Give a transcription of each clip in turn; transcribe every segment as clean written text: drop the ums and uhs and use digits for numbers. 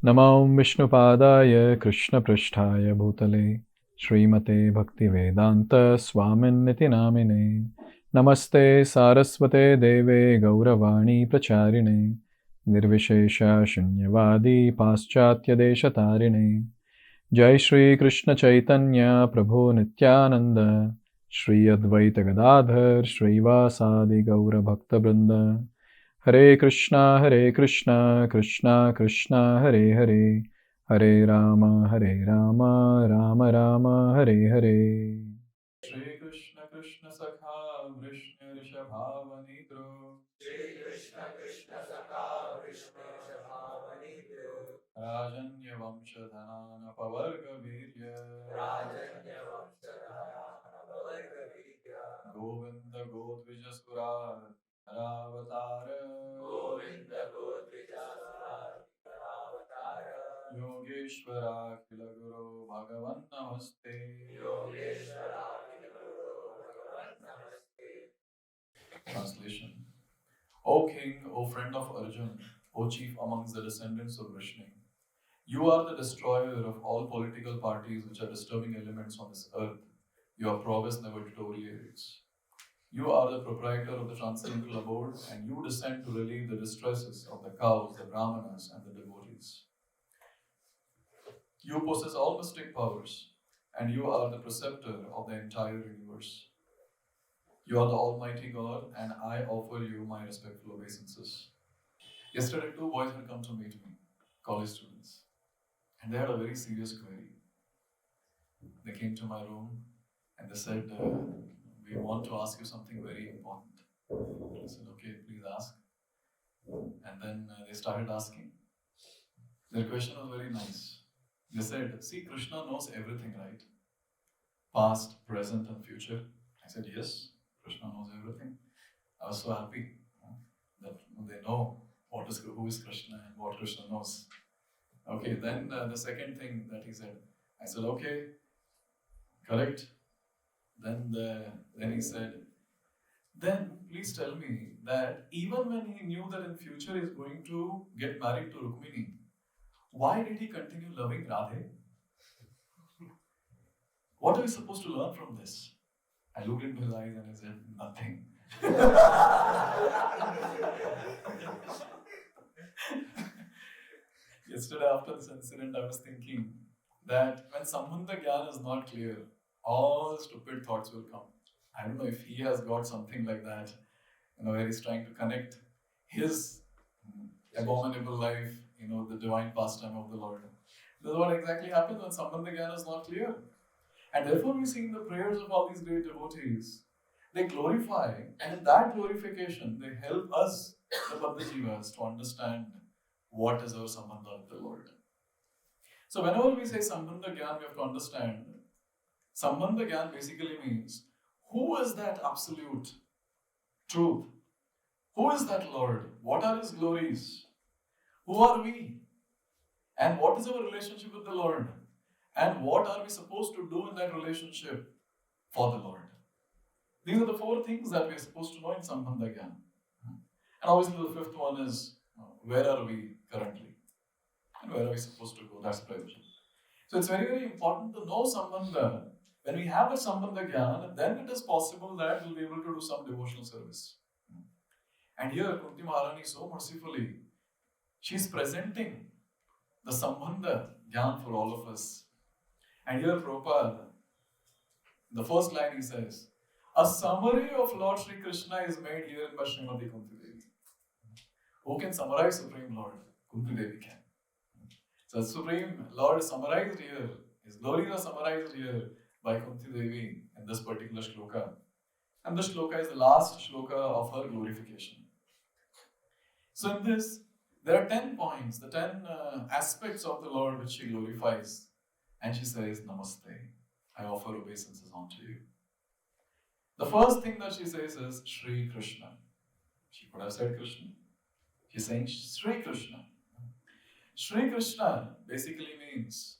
Namo Vishnupadaya Krishna Pristhaya Bhutale Srimate Bhaktivedanta Swamin Niti Namine Namaste Saraswate Deve Gauravani Pracharine Nirvishesha Shunyavadi Paschatya Deshatarine Jai Shri Krishna Chaitanya Prabhu Nityananda Shri Advaita Gadadhar Shri Vasadi Gaura Bhakta Vrinda Hare Krishna, Krishna Krishna, Hare Hare, Hare Rama, Rama Rama, Hare Hare. Shri Krishna Krishna Sakha Vrishna Rishabhavanidro Shri Krishna Krishna Sakha Vishnu Shabhavanidru Rajanya Vamshadhanana Pavarga Virya Rajanya Vamsadhana Pavarga Vidya Govinda Godvija Surar Ravatara Govinda Godvijasura Avatara Yogeshwara Kilaguru Bhagavan Namaste. Yogeshwara Guru Bhagavan Namaste. Translation. O King, O friend of Arjun, O chief amongst the descendants of Vishnu, you are the destroyer of all political parties which are disturbing elements on this earth. Your prowess never deteriorates. You are the proprietor of the transcendental abode, and you descend to relieve the distresses of the cows, the brahmanas, and the devotees. You possess all mystic powers, and you are the preceptor of the entire universe. You are the Almighty God, and I offer you my respectful obeisances. Yesterday, two boys had come to meet me, college students, and they had a very serious query. They came to my room and they said, we want to ask you something very important. I said, okay, please ask. And then they started asking. Their question was very nice. They said, see, Krishna knows everything, right? Past, present, and future. I said, yes, Krishna knows everything. I was so happy that they know who is Krishna and what Krishna knows. Okay, then the second thing that he said, I said, okay, correct. Then he said, then please tell me that even when he knew that in future he is going to get married to Rukmini, why did he continue loving Radhe? What are we supposed to learn from this? I looked into his eyes and I said, nothing. Yesterday after this incident, I was thinking that when Sambandha Gyan is not clear, all stupid thoughts will come. I don't know if he has got something like that, where he's trying to connect his abominable life, the divine pastime of the Lord. This is what exactly happens when Sambandha Gyan is not clear. And therefore we see in the prayers of all these great devotees, they glorify, and in that glorification, they help us, the Baddha Jivas, to understand what is our Sambandha with the Lord. So whenever we say Sambandha Gyan, we have to understand, Sambandha Gyan basically means, who is that absolute truth? Who is that Lord? What are His glories? Who are we? And what is our relationship with the Lord? And what are we supposed to do in that relationship for the Lord? These are the four things that we are supposed to know in Sambandha Gyan. And obviously the fifth one is, where are we currently? And where are we supposed to go? That's Prayojan. So it's very, very important to know Sambandha. When we have a Sambandha Gyan, then it is possible that we'll be able to do some devotional service. And here, Kunti Maharani so mercifully, she's presenting the Sambandha Gyan for all of us. And here, Prabhupada, the first line he says, a summary of Lord Sri Krishna is made here by Srimati Kunti Devi. Who can summarize Supreme Lord? Kunti Devi can. So Supreme Lord is summarized here, His glories are summarized here by Kunti Devi in this particular shloka. And this shloka is the last shloka of her glorification. So in this, there are 10 points, the 10 aspects of the Lord which she glorifies. And she says, Namaste, I offer obeisances unto you. The first thing that she says is Shri Krishna. She could have said Krishna. She's saying Shri Krishna. Shri Krishna basically means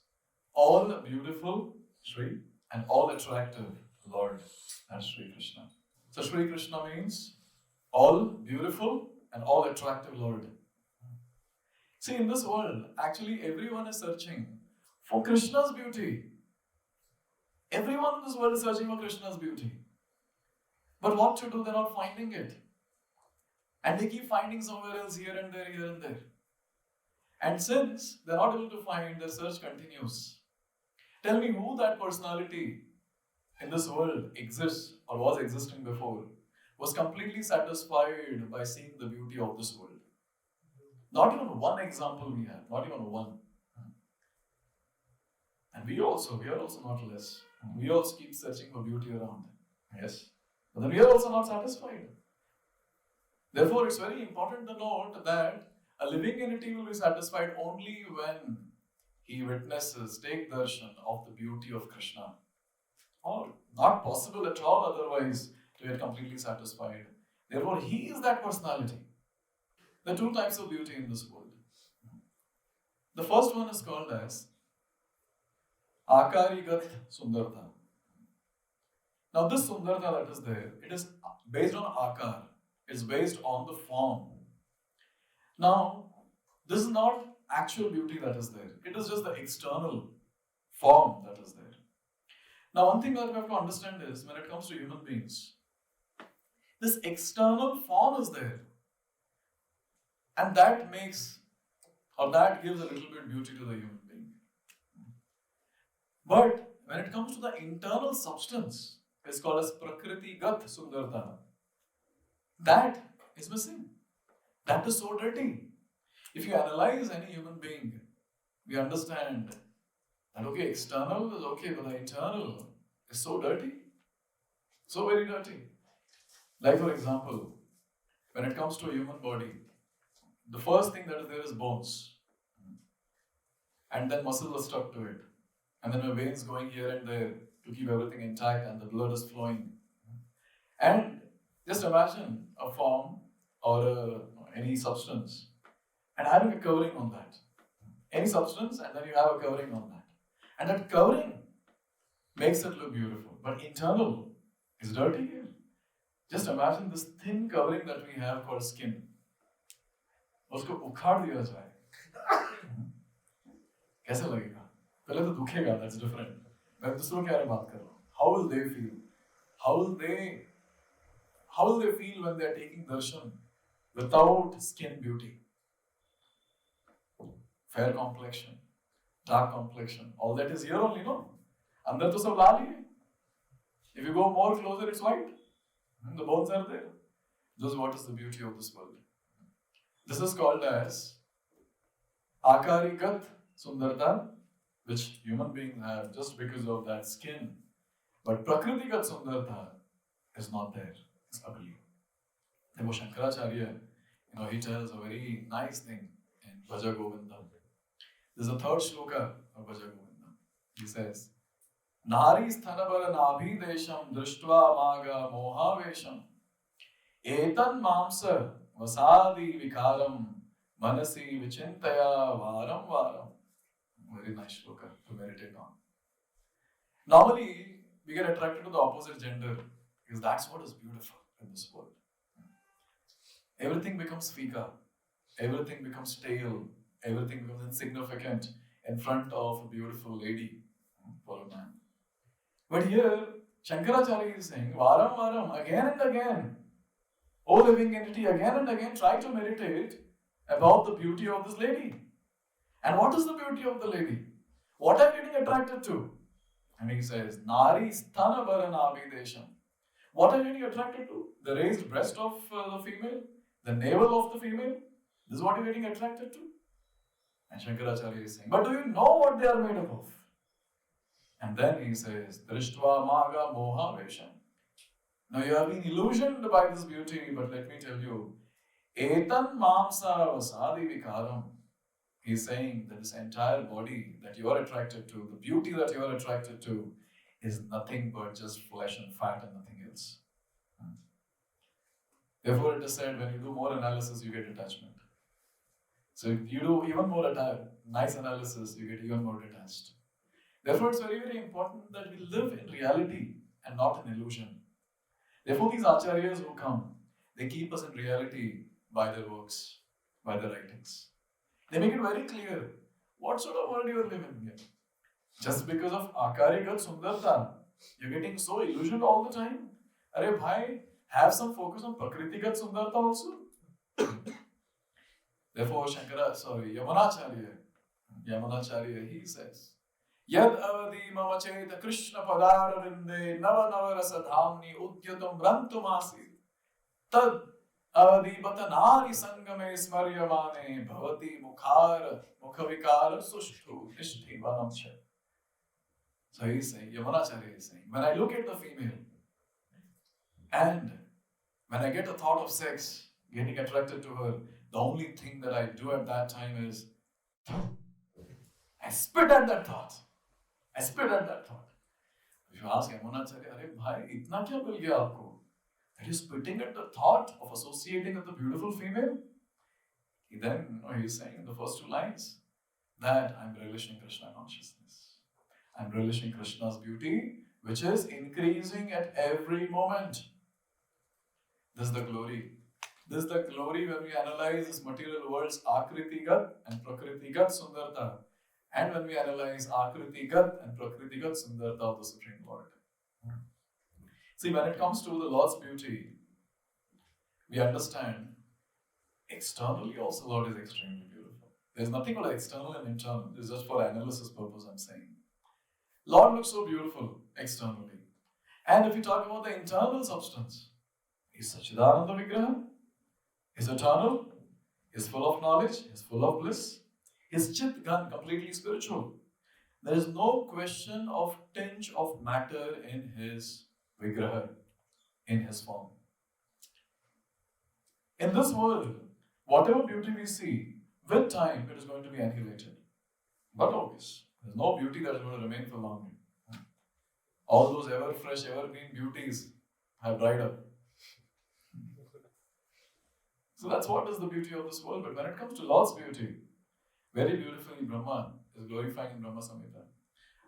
all beautiful, Shri, and all attractive, Lord. That's Shri Krishna. So Shri Krishna means all beautiful and all attractive Lord. See, in this world, actually everyone is searching for Krishna's beauty. Everyone in this world is searching for Krishna's beauty. But what to do? They're not finding it. And they keep finding somewhere else, here and there, here and there. And since they're not able to find, their search continues. Tell me who that personality in this world exists or was existing before, was completely satisfied by seeing the beauty of this world. Not even one example we have, not even one. And we are also not less. We also keep searching for beauty around. Yes. But then we are also not satisfied. Therefore, it's very important to note that a living entity will be satisfied only when he witnesses, take darshan of the beauty of Krishna. Or not possible at all otherwise to get completely satisfied. Therefore, he is that personality. There are two types of beauty in this world. The first one is called as Akarigat Sundarta. Now this Sundarta that is there, it is based on Akar. It's based on the form. Now, this is not actual beauty that is there. It is just the external form that is there. Now, one thing that we have to understand is, when it comes to human beings, this external form is there. And that makes, or that gives a little bit beauty to the human being. But when it comes to the internal substance, it's called as Prakriti-gat Sundarta. That is missing. That is so dirty. If you analyze any human being, we understand that okay, external is okay, but the internal is so dirty. So very dirty. Like for example, when it comes to a human body, the first thing that is there is bones. And then muscles are stuck to it. And then the veins going here and there to keep everything intact and the blood is flowing. And just imagine a form or any substance and having a covering on that. Any substance and then you have a covering on that. And that covering makes it look beautiful. But internal is dirty here. Just imagine this thin covering that we have called skin. उसको उखाड़ दिया जाए कैसा लगेगा? पहले तो दुखेगा, that's different. मैं दूसरों के बारे में बात कर रहा हूँ. How will they feel? How will they feel when they are taking darshan without skin beauty? Fair complexion, dark complexion, all that is here only, no? अंदर तो सब लाल ही है. If you go more closer, it's white. The bones are there. This is what is the beauty of this world. This is called as Akarigat Sundarta, which human beings have just because of that skin. But Prakritigat Sundarta is not there. It's ugly. Therefore Shankaracharya, he tells a very nice thing in Bhaja Govinda. There's a third shloka of Bhaja Govinda. He says, Nari sthanabara nabhi desham drishtva maga mohavesham etan mamsa vasadi vikaram manasi vichintaya varam varam. Very nice shloka to meditate on. Normally, we get attracted to the opposite gender because that's what is beautiful in this world. Everything becomes fika, everything becomes stale, everything becomes insignificant in front of a beautiful lady for a man. But here, Shankaracharya is saying, Varam Varam, again and again, O living entity, again and again, try to meditate about the beauty of this lady. And what is the beauty of the lady? What are you getting attracted to? And he says, Nari sthana varanabhidesham. What are you getting attracted to? The raised breast of the female? The navel of the female? This is what you're getting attracted to? And Shankaracharya is saying, but do you know what they are made up of? And then he says, Drishtva maga moha vesham. Now you have been illusioned by this beauty, but let me tell you, Etan mamsa vasadi vikaram. He's saying that this entire body that you are attracted to, the beauty that you are attracted to, is nothing but just flesh and fat and nothing else. Therefore, it is said when you do more analysis, you get attachment. So if you do even more nice analysis, you get even more detached. Therefore, it's very, very important that we live in reality and not in illusion. Therefore, these acharyas who come, they keep us in reality by their works, by their writings. They make it very clear what sort of world you are living in. Just because of Akarigat Sundarta, you're getting so illusioned all the time. Arey bhai, have some focus on Prakritigat Sundarta also. Therefore, Yamanacharya, he says, Yad avadi mama cheta Krishna padara rinde nava nava rasa dhamni udyatam rantumasi tad avadi batanari sangame smaryamane bhavati mukhavikara sushtu nishti vanamcha. So he's saying, Yamanacharya is saying, when I look at the female and when I get a thought of sex, getting attracted to her, the only thing that I do at that time is I spit at that thought. I spit at that thought. If you ask Yamunacharya, "Arey bhai, itna kya mil gaya aapko? That you're spitting at the thought of associating with a beautiful female?" He's saying in the first two lines that I'm relishing Krishna consciousness. I'm relishing Krishna's beauty, which is increasing at every moment. This is the glory. This is the glory when we analyze this material world's Akritigat and Prakritigat Sundarta. And when we analyze Akritigat and Prakritigat Sundarta of the Supreme Lord. See, when it comes to the Lord's beauty, we understand externally also Lord is extremely beautiful. There's nothing called external and internal. This is just for analysis purpose I'm saying. Lord looks so beautiful externally. And if we talk about the internal substance, He's Sachidananda Vigraha, He's eternal, He's full of knowledge, He's full of bliss, He's Chit Gan, completely spiritual. There is no question of tinge of matter in His Vigraha, in His form. In this world, whatever beauty we see, with time it is going to be annihilated. But obvious, there's no beauty that is going to remain for long. All those ever fresh, evergreen beauties have dried up. So that's what is the beauty of this world. But when it comes to Lord's beauty, very beautifully Brahma is glorifying in Brahma Samhita.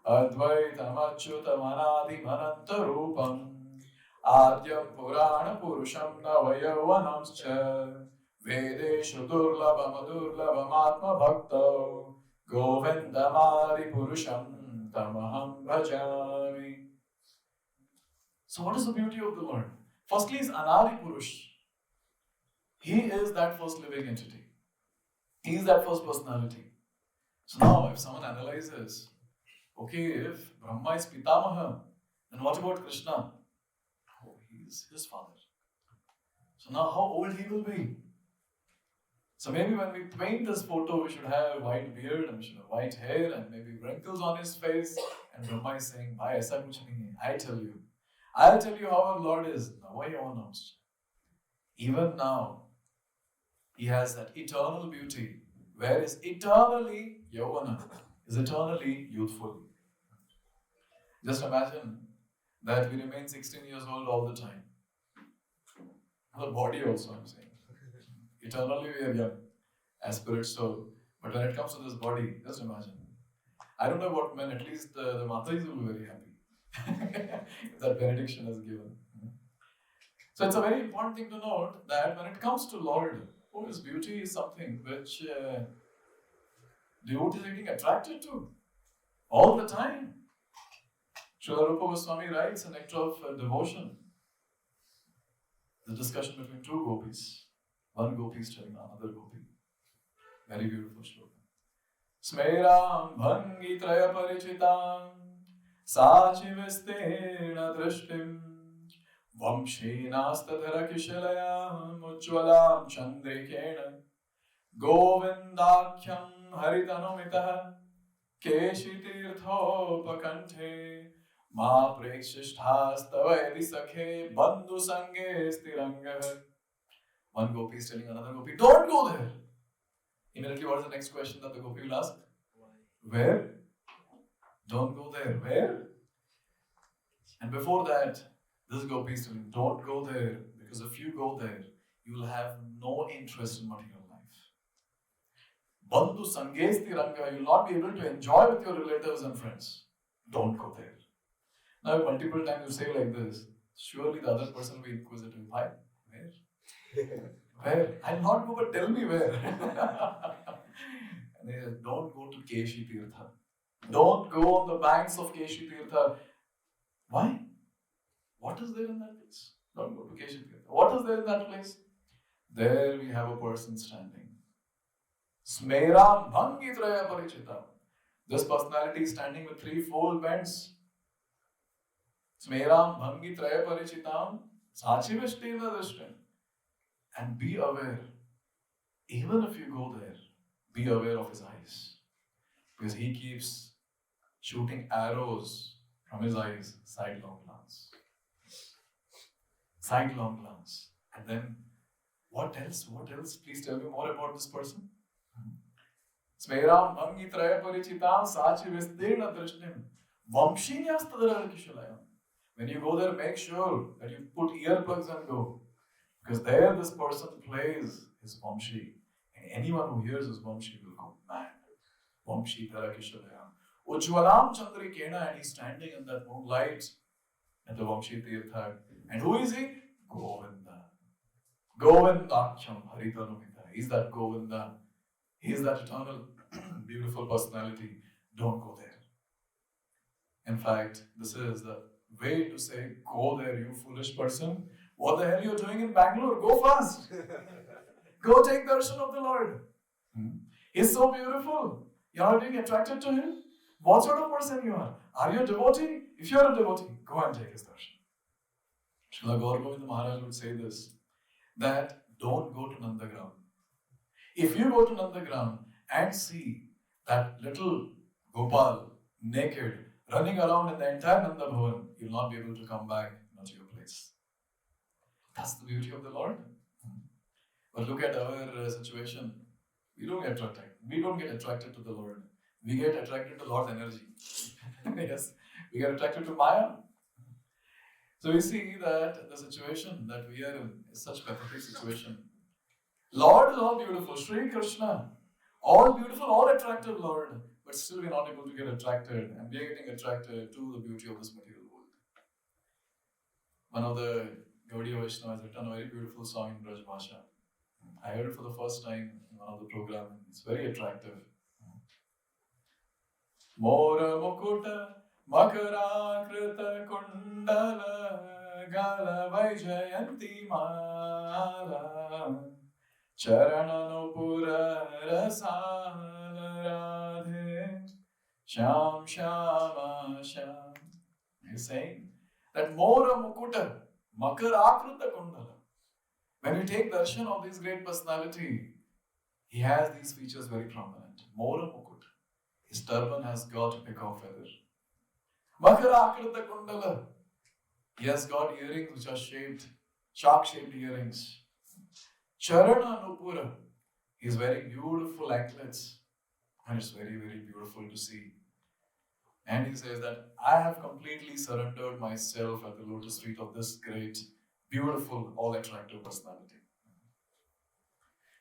Advaitam achyutam anadi mananta rupam Adyam Purana Purusham Navayavanamscha Vedeshu Durlabham Durlabham Atma Bhakta Govindamari Purusham Tamaham Bhajami. So what is the beauty of the Lord? Firstly is Anadi Purush. He is that first living entity. He is that first personality. So now if someone analyzes, okay, if Brahma is Pitamaha, then what about Krishna? Oh, he is his father. So now how old he will be? So maybe when we paint this photo, we should have a white beard and we should have white hair and maybe wrinkles on his face. And Brahma is saying, "Bhai, aisa kuch nahi hai. I'll tell you how our Lord is." Even now, he has that eternal beauty, where is eternally Yavana, is eternally youthful. Just imagine that we remain 16 years old all the time. Our body also, I'm saying. Eternally we are young, as spirit, soul. But when it comes to this body, just imagine. I don't know what men, at least the Matais will be very happy if that benediction is given. So it's a very important thing to note that when it comes to Lord, His beauty is something which devotees are getting attracted to all the time. Srila Rupa Goswami writes in Nectar of Devotion, the discussion between two gopis. One gopi is telling another gopi. Very beautiful shloka. Smeram bhangi traya parichitam sachivistena drishtim vamshinastadhara kishalayam ujjvalam chandrikena govindakhyam haritanumitaha keshitirthopakanthe ma prekshishthastava yadi sakhe bandhu sange stirangah. One gopi is telling another gopi, "Don't go there." Immediately, what is the next question that the gopi will ask? Why? Where? Don't go there. Where? And before that, this gopi is telling, "Don't go there, because if you go there, you will have no interest in material life. Bandhu sangesti ranga, you will not be able to enjoy with your relatives and friends. Don't go there." Now, multiple times you say like this, surely the other person will be inquisitive. Why? Where? Where? I'll not go, but tell me where. And they said, don't go to Keshi Tirtha. Don't go on the banks of Keshi Tirtha. Why? What is there in that place? Don't go to Keshi Tirtha. What is there in that place? There we have a person standing. Smeram Bhangi Traya Parichita. This personality is standing with threefold bends. Smeram Bhangi Traya Parichitam Sachi Vishtina Drishtim. And be aware, even if you go there, be aware of his eyes. Because he keeps shooting arrows from his eyes, sidelong glance. Sidelong glance. And then, what else? What else? Please tell me more about this person. Smeram Bhangi Traya Parichitam Sachi Vistirna Drishtim Vamshinyastadara Kishalayam. When you go there, make sure that you put earplugs and go. Because there this person plays his Vamshi. And anyone who hears his Vamshi will go mad. Vamshi Tara Kishalayam. Ujwalam Chandri Kena, and he's standing in that moonlight at the Vamshi Tirtha. And who is he? Govinda. Govindaksham Haritanumita. He's that Govinda. He's that eternal, beautiful personality. Don't go there. In fact, this is the way to say, go there, you foolish person. What the hell are you doing in Bangalore? Go fast. Go take darshan of the Lord. He's so beautiful. You're not being attracted to him? What sort of person you are? Are you a devotee? If you're a devotee, go and take his darshan. Srila Gaur Govinda Maharaj would say this, that don't go to Nandagram. If you go to Nandagram and see that little Gopal naked running around in the entire Nanda Bhavan, you'll not be able to come back to your place. That's the beauty of the Lord. But look at our situation. We don't get attracted. We don't get attracted to the Lord. We get attracted to Lord's energy. Yes, we get attracted to Maya. So we see that the situation that we are in is such a pathetic situation. Lord is all beautiful, Sri Krishna, all beautiful, all attractive Lord, but still we are not able to get attracted, and we are getting attracted to the beauty of this material world. One of the Gaudiya Vaishnavas has written a very beautiful song in Braj Bhasha. I heard it for the first time in one of the programs. It's very attractive. Mora Mukuta Makarakrita Kundala Gala Vaijayanti Mala Charananupura Rasala Radhe Sham Shama Sham. He's saying that Mora Mukuta Makarakrita Kundala. When we take darshan of this great personality, he has these features very prominent. Mora Mukut. His turban has got a peacock feather. Makarakrita Kundala. He has got earrings which are shaped, shark-shaped earrings. Charana Nupura. He is wearing beautiful anklets. And it's very, very beautiful to see. And he says that I have completely surrendered myself at the lotus feet of this great, beautiful, all-attractive personality.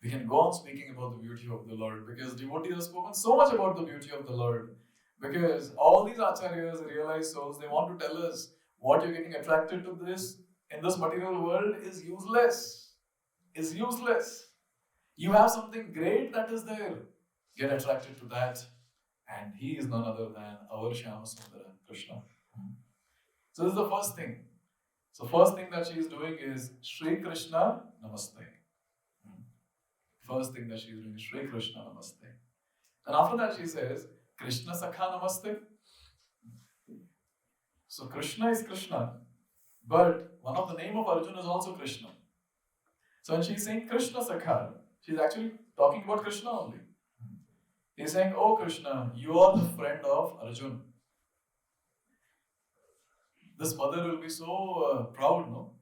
We can go on speaking about the beauty of the Lord because devotees have spoken so much about the beauty of the Lord. Because all these acharyas, realized souls, they want to tell us what you're getting attracted to this in this material world is useless. Is useless. You have something great that is there. Get attracted to that. And he is none other than our Shyama Sundara, Krishna. So this is the first thing. So first thing that she is doing is Shri Krishna Namaste. First thing that she is doing is Shri Krishna Namaste. And after that she says Krishna Sakha Namaste. So Krishna is Krishna, but one of the name of Arjuna is also Krishna. So when she is saying Krishna Sakha, she is actually talking about Krishna only. He is saying, oh Krishna, you are the friend of Arjuna. This mother will be so proud, no?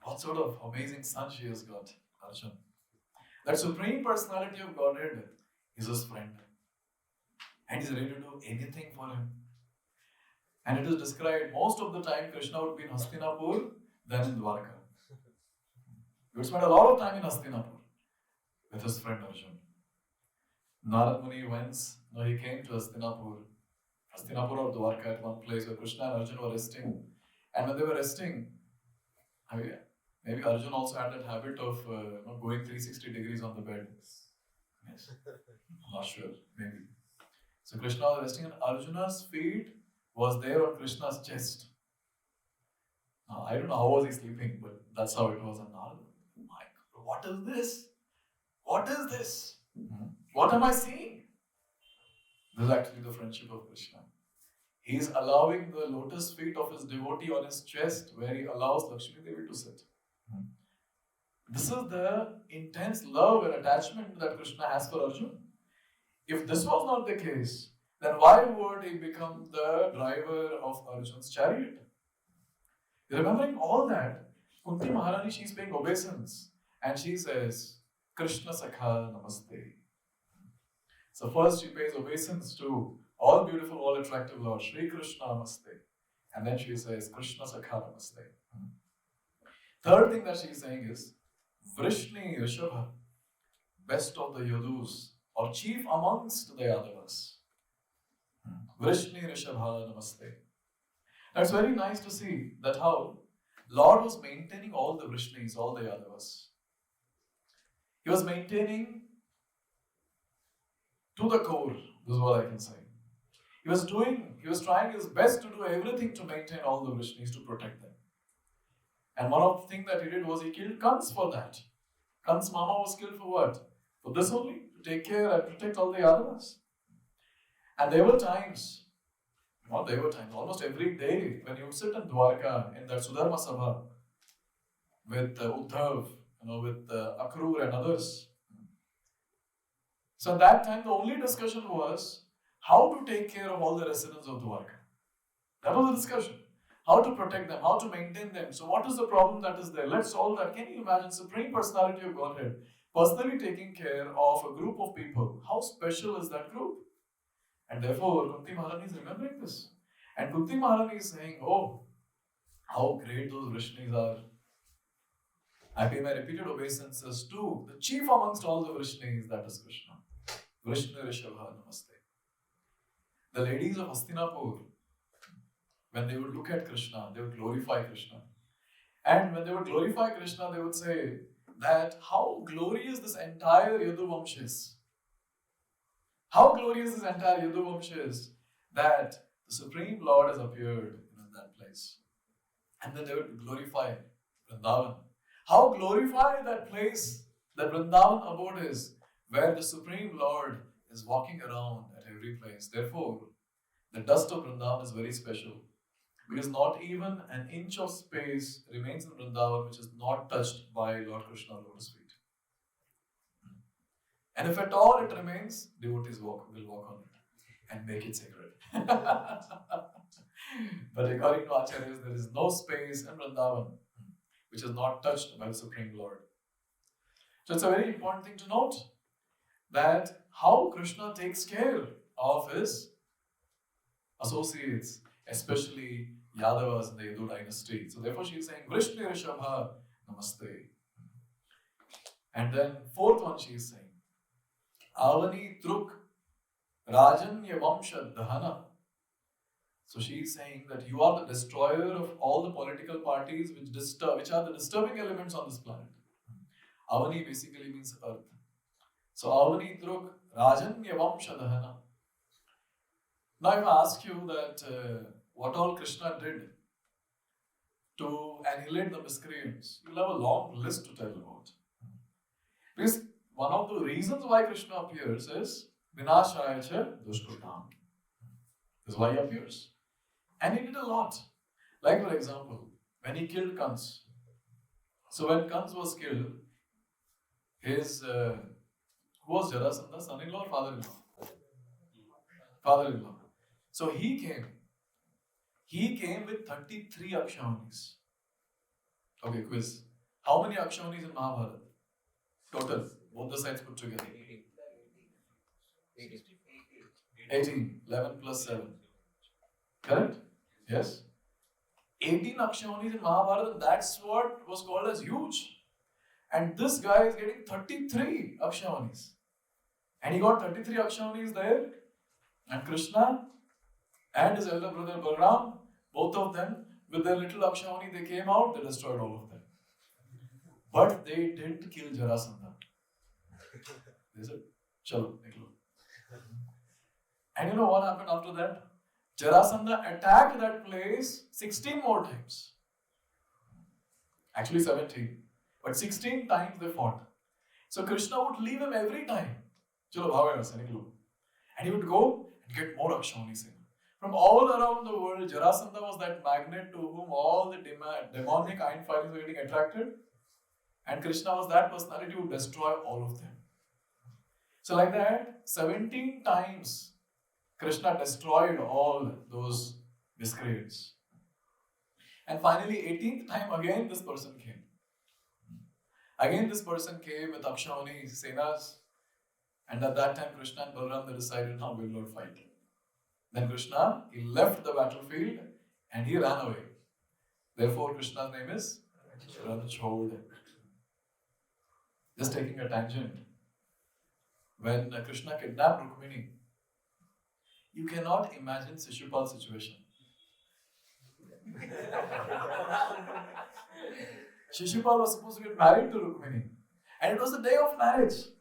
What sort of amazing son she has got, Arjuna. That supreme personality of Godhead is his friend. And he is ready to do anything for him. And it is described most of the time Krishna would be in Hastinapur than in Dwarka. He would spend a lot of time in Hastinapur with his friend Arjuna. Narad Muni once, he came to Hastinapur or Dwarka at one place where Krishna and Arjuna were resting. And when they were resting, maybe Arjuna also had that habit of going 360 degrees on the bed. Yes. I'm not sure. Maybe. So Krishna was resting and Arjuna's feet was there on Krishna's chest. Now, I don't know how was he sleeping, but that's how it was. And now, my God, what is this? What is this? What am I seeing? This is actually the friendship of Krishna. He is allowing the lotus feet of his devotee on his chest, where he allows Lakshmi Devi to sit. This is the intense love and attachment that Krishna has for Arjuna. If this was not the case, then why would he become the driver of Arjuna's chariot? Remembering all that, Kunti Maharani, she's paying obeisance and she says, Krishna Sakha Namaste. So first she pays obeisance to all beautiful, all attractive Lord, Shri Krishna Namaste. And then she says, Krishna Sakha Namaste. Third thing that she's saying is, Vrishni Rishabha, best of the Yadus, or chief amongst the Yadavas. Vrishni Rishabha Namaste. Now it's very nice to see that how Lord was maintaining all the Vrishnis, all the Yadavas. He was maintaining to the core, this is what I can say. He was trying his best to do everything to maintain all the Vrishnis, to protect them. And one of the things that he did was he killed Kans for that. Kans' mama was killed for what? For this only, to take care and protect all the Yadavas. And there were times, almost every day, when you would sit in Dwarka, in that Sudharma Sabha, with Uddhav, with Akrur and others. So at that time, the only discussion was how to take care of all the residents of Dwarka. That was the discussion. How to protect them, how to maintain them. So what is the problem that is there? Let's solve that. Can you imagine Supreme Personality of Godhead personally taking care of a group of people? How special is that group? And therefore, Kunti Maharani is remembering this. And Kunti Maharani is saying, oh, how great those Vrishnis are. I pay my repeated obeisances to the chief amongst all the Vrishnis, that is Krishna. Vrishna Rishabha Namaste. The ladies of Hastinapur, when they would look at Krishna, they would glorify Krishna. And when they would glorify Krishna, they would say that how glorious this entire Yaduvamsha is. How glorious this entire Yaduvamsha is that the Supreme Lord has appeared in that place. And then they would glorify Vrindavan. How glorified that place, that Vrindavan abode is, where the Supreme Lord is walking around at every place. Therefore, the dust of Vrindavan is very special. Because not even an inch of space remains in Vrindavan which is not touched by Lord Krishna's lotus feet. And if at all it remains, devotees will walk on it and make it sacred. But according to Acharyas, there is no space in Vrindavan which is not touched by the Supreme Lord. So it's a very important thing to note that how Krishna takes care of his associates, especially Yadavas in the Yadu dynasty. So therefore she is saying, Vrishni Rishabha Namaste. And then fourth one she is saying, Avani Truk Rajanya Vamsha Dahana. So she is saying that you are the destroyer of all the political parties which are the disturbing elements on this planet. Avani basically means earth. So Avani Truk Rajanya Vamsha Dahana. Now if I ask you that what all Krishna did to annihilate the miscreants, you'll have a long list to tell about. Because one of the reasons why Krishna appears is Vinashaya cha Dushkritam. This is why he appears. And he did a lot. Like for example, when he killed Kans. So when Kans was killed, his, who was Jarasandha, son-in-law or father-in-law? Father-in-law. So he came with 33 Akshaunis. Okay, quiz. How many Akshaunis in Mahabharata? Total, both the sides put together. 18. 11 plus 7. Correct? Yes? 18 Akshaunis in Mahabharata, that's what was called as huge. And this guy is getting 33 Akshaunis. And he got 33 Akshaunis there. And Krishna and his elder brother Balaram, both of them, with their little Akshauni, they came out, they destroyed all of them. But they didn't kill Jarasandha. They said, Chalo, niklo. And you know what happened after that? Jarasandha attacked that place 16 more times. Actually 17. But 16 times they fought. So Krishna would leave him every time. Chalo, bhagavad niklo. And he would go and get more Akshaunis in. From all around the world, Jarasandha was that magnet to whom all the demonic iron filings were getting attracted. And Krishna was that personality who would destroy all of them. So like that, 17 times Krishna destroyed all those miscreants. And finally, 18th time again this person came. Again this person came with Akshauni Senas. And at that time Krishna and Balaram, they decided, now we will not fight. Then Krishna, he left the battlefield and he ran away. Therefore Krishna's name is Ranchhod. Just taking a tangent. When Krishna kidnapped Rukmini, you cannot imagine Shishupal's situation. Shishupal was supposed to get married to Rukmini. And it was the day of marriage.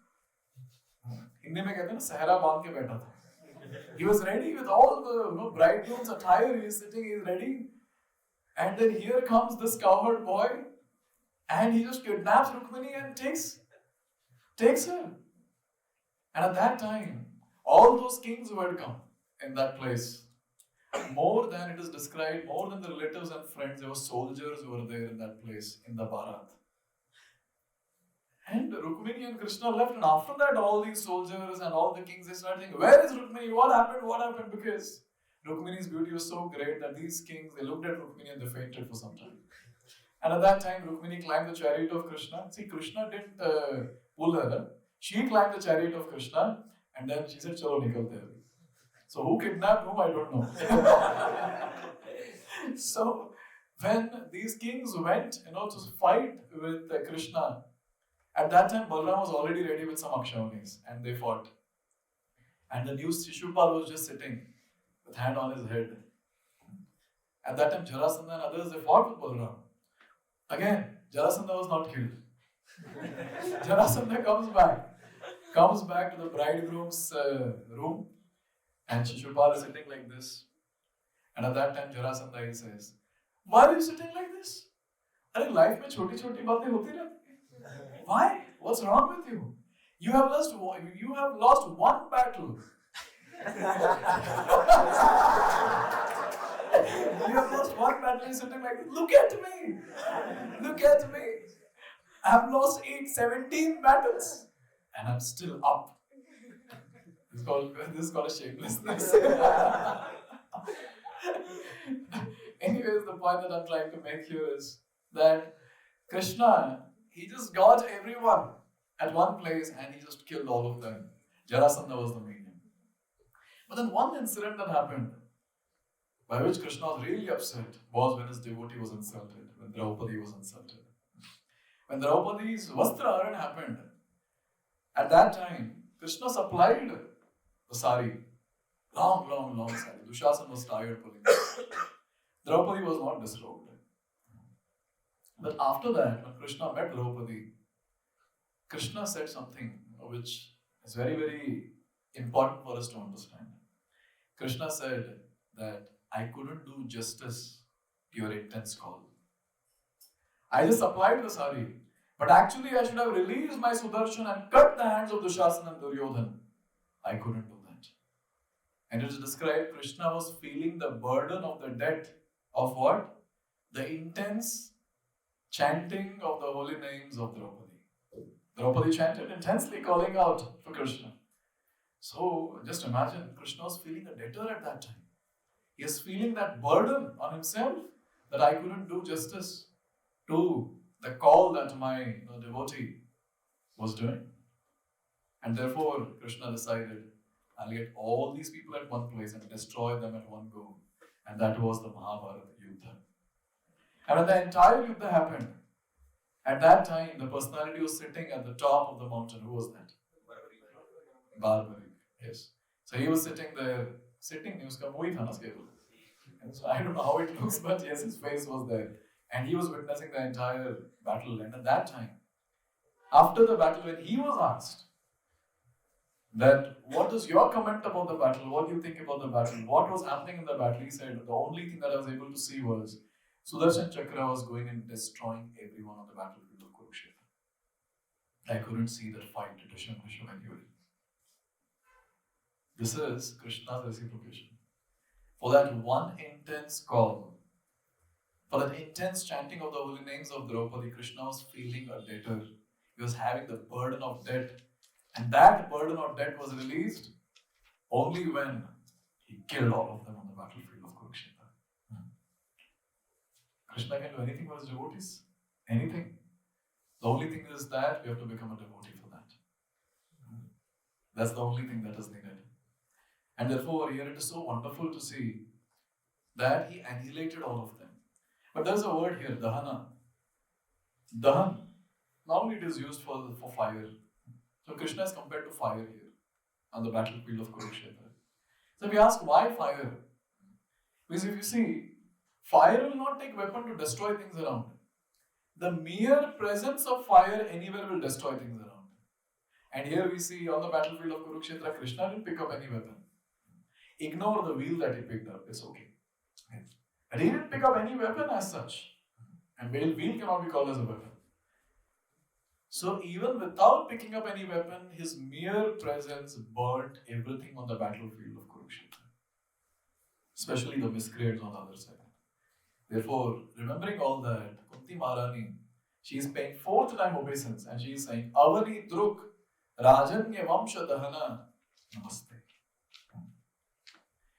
Hindi mein कहते हैं ना सहरा बांध के बैठा था. He was ready with all the bridegroom's attire. He is sitting, he is ready. And then here comes this cowherd boy. And he just kidnaps Rukmini and takes her. And at that time, all those kings who had come in that place, more than it is described, more than the relatives and friends, there were soldiers who were there in that place, in the Bharat. And Rukmini and Krishna left, and after that, all these soldiers and all the kings, they started thinking, where is Rukmini? What happened? What happened? Because Rukmini's beauty was so great that these kings, they looked at Rukmini and they fainted for some time. And at that time, Rukmini climbed the chariot of Krishna. See, Krishna didn't pull her. She climbed the chariot of Krishna, and then she said, chalo, nikal there. So who kidnapped whom, I don't know. So when these kings went, to fight with Krishna, at that time Balaram was already ready with some Akshaunis, and they fought. And the new Shishupal was just sitting with hand on his head. At that time Jarasandha and others, they fought with Balaram. Again, Jarasandha was not killed. Jarasandha comes back to the bridegroom's room, and Shishupal is sitting like this. And at that time Jarasandha, he says, why are you sitting like this? Are life mein choti choti baatein hoti rehti? Why? What's wrong with you? You have lost one battle. You have lost one battle. You're sitting like this. Look at me. Look at me. I have lost 17 battles. And I'm still up. This is called a shamelessness. Anyways, the point that I'm trying to make here is that Krishna, he just got everyone at one place and he just killed all of them. Jarasandha was the medium. But then one incident that happened, by which Krishna was really upset, was when his devotee was insulted, when Draupadi was insulted. When Draupadi's Vastraharan happened, at that time, Krishna supplied the sari. Long sari. Dushasana was tired pulling it. Draupadi was not disrobed. But after that, when Krishna met Draupadi, Krishna said something which is very, very important for us to understand. Krishna said that I couldn't do justice to your intense call. I just supplied the sari, but actually I should have released my Sudarshan and cut the hands of Dushasana and Duryodhan. I couldn't do that. And it is described Krishna was feeling the burden of the debt of what? The intense chanting of the holy names of Draupadi. Draupadi chanted intensely, calling out for Krishna. So just imagine, Krishna was feeling a debtor at that time. He is feeling that burden on himself that I couldn't do justice to the call that my devotee was doing. And therefore, Krishna decided, I'll get all these people at one place and destroy them at one go. And that was the Mahabharata Yuddha. And when the entire Yuddha happened, at that time, the personality was sitting at the top of the mountain. Who was that? Barbaric. Yes. So he was sitting there, he was and so I don't know how it looks, but yes, his face was there. And he was witnessing the entire battle. And at that time, after the battle, when he was asked, that what is your comment about the battle? What do you think about the battle? What was happening in the battle? He said, the only thing that I was able to see was Sudarshan Chakra was going and destroying everyone on the battlefield of Kurukshetra. I couldn't see that fight to Dushyanta anywhere. This is Krishna's reciprocation. For that one intense call, for that intense chanting of the holy names of Draupadi, Krishna was feeling a debtor. He was having the burden of debt. And that burden of debt was released only when he killed all of them on the battlefield of Kurukshetra. Krishna can do anything for his devotees. Anything. The only thing is that we have to become a devotee for that. That's the only thing that is needed. And therefore, here it is so wonderful to see that he annihilated all of them. But there's a word here, dahana. Dahan. Normally it is used for fire. So Krishna is compared to fire here on the battlefield of Kurukshetra. So we ask, why fire? Because if you see, fire will not take weapon to destroy things around. The mere presence of fire anywhere will destroy things around. And here we see on the battlefield of Kurukshetra, Krishna didn't pick up any weapon. Ignore the wheel that he picked up, it's okay. But he didn't pick up any weapon as such. And wheel cannot be called as a weapon. So even without picking up any weapon, his mere presence burnt everything on the battlefield of Kurukshetra. Especially the miscreants on the other side. Therefore, remembering all that, Kunti Maharani, she is paying fourth time obeisance and she is saying, Avani Druk, Rajanya Vamsha Dahana, Namaste.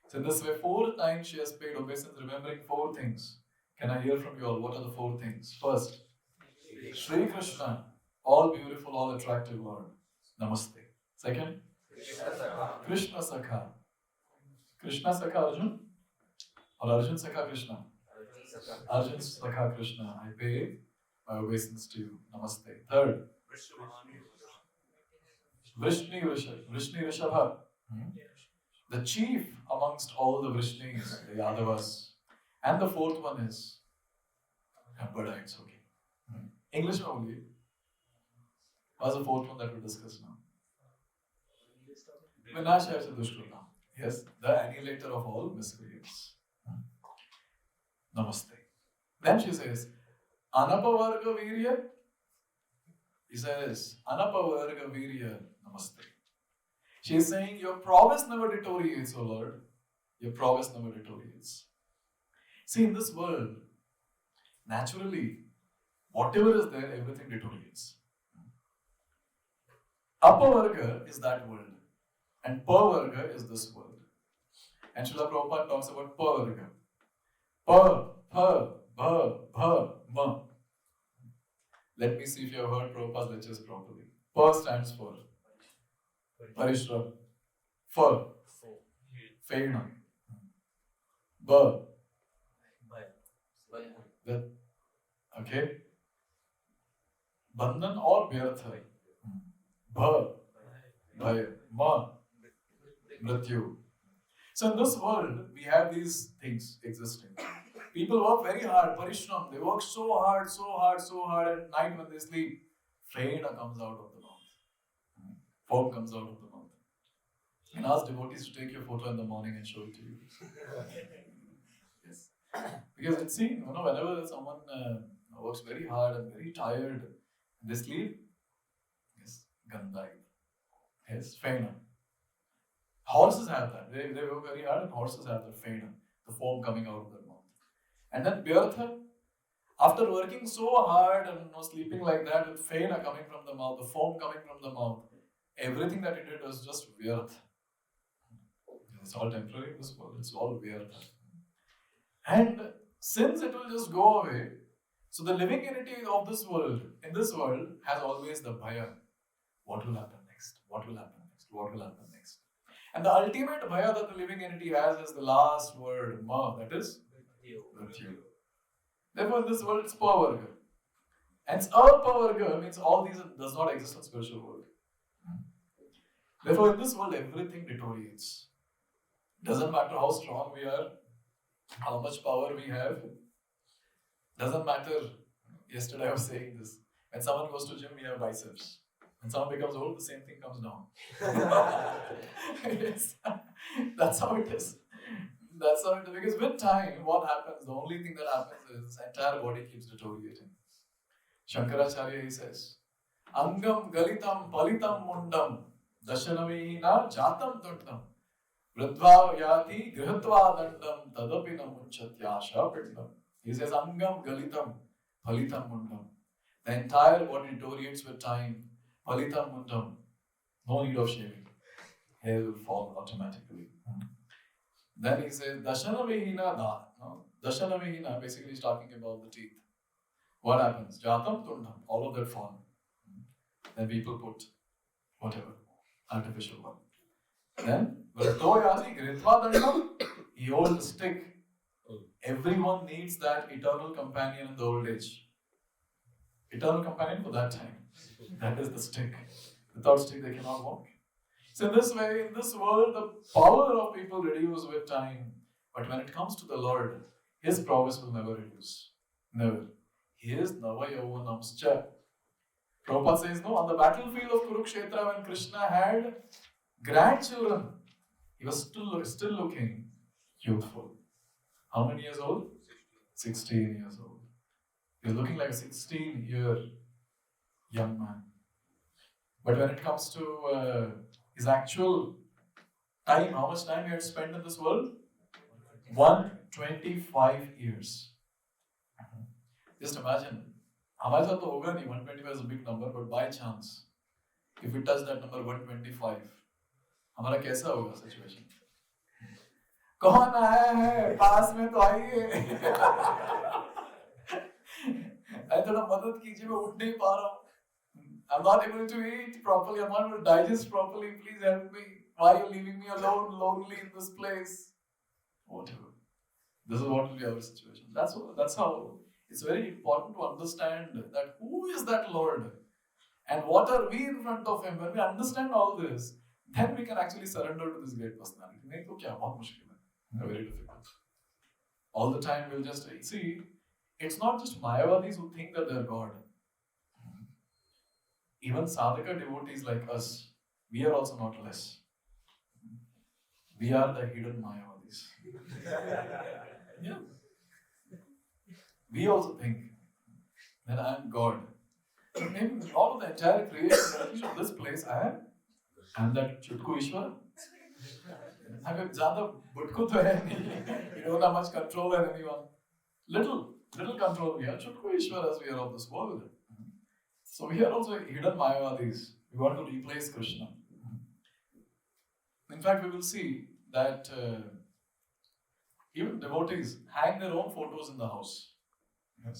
So in this way, 4 times she has paid obeisance, remembering 4 things. Can I hear from you all? What are the 4 things? First, Shri Krishna, all beautiful, all attractive Lord. Namaste. Second, Krishna Sakha. Krishna Sakha Arjun? Or Arjun Sakha Krishna? Arjun Sakha Krishna. I pay my obeisance to you. Namaste. Third, Vrishni Rishabha. The chief amongst all the Vrishnis, the Yadavas. And the 4th one is Bada, it's okay. English only. What's the 4th one that we discuss now? Vinashaya Chadushkrita. Yes, the annihilator of all miscreants. Namaste. Then she says, Anapavarga Virya. He says, Anapavarga Virya Namaste. She is saying, your prowess never deteriorates, O Lord. Your prowess never deteriorates. See, in this world, naturally, whatever is there, everything deteriorates. Apavarga is that world, and Pavarga is this world. And Srila Prabhupada talks about Pavarga. Pa, Pa, Bha, Bha, Ma. Let me see if you have heard Prabhupada's lectures properly. Pa stands for Parishram. Fa, Fena. Ba, okay. Bandhan or Vyartha. Bha, Bhaya, Ma, Mrityu. So in this world, we have these things existing. People work very hard, Parishram. They work so hard, so hard, so hard. At night when they sleep, Fena comes out of the mouth. Foam comes out of the mouth. And ask devotees to take your photo in the morning and show it to you. Yes. Because it's seen, whenever someone works very hard and very tired, they sleep, yes, Gandai. Yes, Fena. Horses have that. They work very hard and horses have the Fena, the foam coming out of their mouth. And then Vyartha, after working so hard and sleeping like that with Fena coming from the mouth, the foam coming from the mouth, everything that he did was just Vyartha. It's all temporary in this world. It's all Vyartha. And since it will just go away, so the living entity of this world, in this world, has always the bhaya. What will happen next? What will happen next? What will happen next? And the ultimate bhaya that the living entity has is the last word, ma, that is Mrityu. Therefore, in this world, it's pavarga. And apavarga means all these does not exist in spiritual world. Therefore, in this world, everything deteriorates. Doesn't matter how strong we are, how much power we have. Doesn't matter. Yesterday I was saying this. When someone goes to gym, we have biceps. When someone becomes old, the same thing comes down. Yes. That's how it is. That's how it is. Because with time, what happens? The only thing that happens is the entire body keeps deteriorating. Shankaracharya, he says, Angam galitam palitam mundam dashanavina jatam dundam vridva yati grihatva dandam tadapi na munchatyasha pindam. He says, Angam galitam palitam mundam. The entire body deteriorates with time. Palitam mundam. No need of shaving. Hair will fall automatically. Then he says, Dashanavihina da. No? Dashanavihina basically is talking about the teeth. What happens? Jatam tundam. All of that fall. Then people put whatever, artificial one. Then, Vratoyati Gritva Dandam, he holds a stick. Everyone needs that eternal companion in the old age. Eternal companion for that time. That is the stick. Without stick, they cannot walk. So in this way, in this world, the power of people reduces with time. But when it comes to the Lord, His prowess will never reduce. Never. He is Nava Yauvanamscha. Prabhupada says, no, on the battlefield of Kurukshetra, when Krishna had grandchildren, he was still looking youthful. How many years old? 16 years old. He was looking like a 16-year young man. But when it comes to his actual time, how much time he had spent in this world? 125 years. Just imagine. हमारे साथ तो होगा नहीं, 125 is a big number, but by chance, if we touch that number 125, हमारा कैसा होगा situation? कौन आया है? पास में तो आइए. अरे थोड़ा मदद कीजिए, मैं उठ नहीं पा रहा हूँ. I'm not able to eat properly, I'm not able to digest properly, please help me. Why are you leaving me alone, lonely in this place? Whatever. This is what will be our situation. That's how. It's very important to understand that who is that Lord and what are we in front of Him. When we understand all this, then we can actually surrender to this great personality. नहीं तो क्या बहुत मुश्किल है. Very difficult. All the time we'll just see. It's not just Mayavadis who think that they're God. Even sadhaka devotees like us, we are also not less. We are the hidden Mayavadis. Yeah. We also think that I am God. Maybe all of the entire creation of this place, I am that Chutku Ishwara. I mean, ज़्यादा बुटको तो है नहीं. We don't have much control on anyone. Little control we have. Chutku Ishwaras we are of this world. So we are also hidden Mayavadis. We want to replace Krishna. In fact, we will see that even devotees hang their own photos in the house. Yes.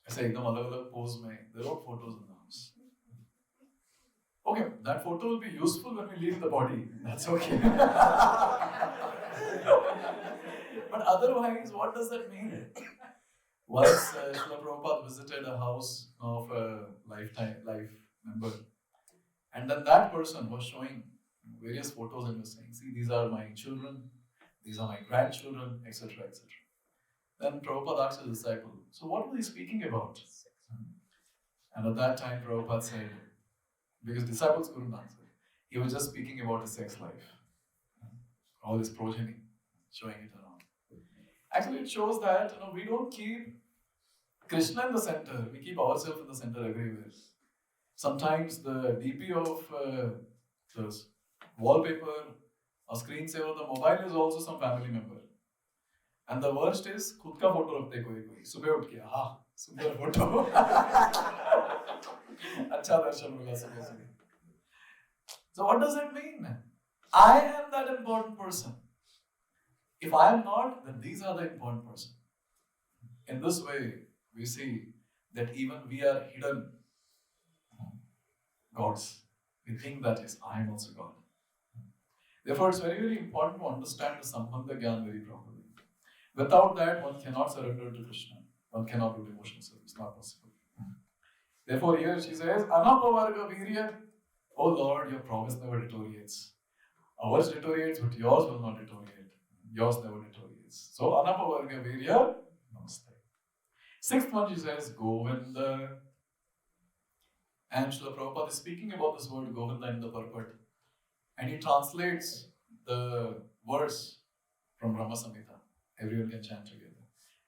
ऐसे एकदम अलग-अलग pose में their own photos in the house. Okay, that photo will be useful when we leave the body. That's okay. But otherwise, what does that mean? Once Srila Prabhupada visited a house of a life member, and then that person was showing various photos and was saying, see, these are my children, these are my grandchildren, etc., etc. Then Prabhupada asked his disciple, so what were they speaking about? And at that time Prabhupada said, because disciples couldn't answer, he was just speaking about his sex life. All his progeny, showing it around. Actually, it shows that we don't keep Krishna in the center, we keep ourselves in the center everywhere. Sometimes the DP of the wallpaper or screensaver of the mobile is also some family member. And the worst is, खुद का photo रखते कोई सुबह उठ के हाँ सुंदर photo अच्छा दर्शन मिला सुबह. So what does it mean? I am that important person. If I am not, then these are the important person. In this way, we see that even we are hidden gods. We think that yes, I am also God. Therefore, it's very, very important to understand the Sambandha Gyan very properly. Without that, one cannot surrender to Krishna. One cannot do devotional service. It's not possible. Therefore, here she says, Anapavarga Virya, O Lord, your promise never deteriorates. Ours deteriorates, but yours will not deteriorate. Yours never deteriorates. So, Anapavarga Virya, namaste. Sixth one, she says, Govinda. And Srila Prabhupada is speaking about this word Govinda in the purport. And he translates the verse from Brahma Samhita. Everyone can chant together.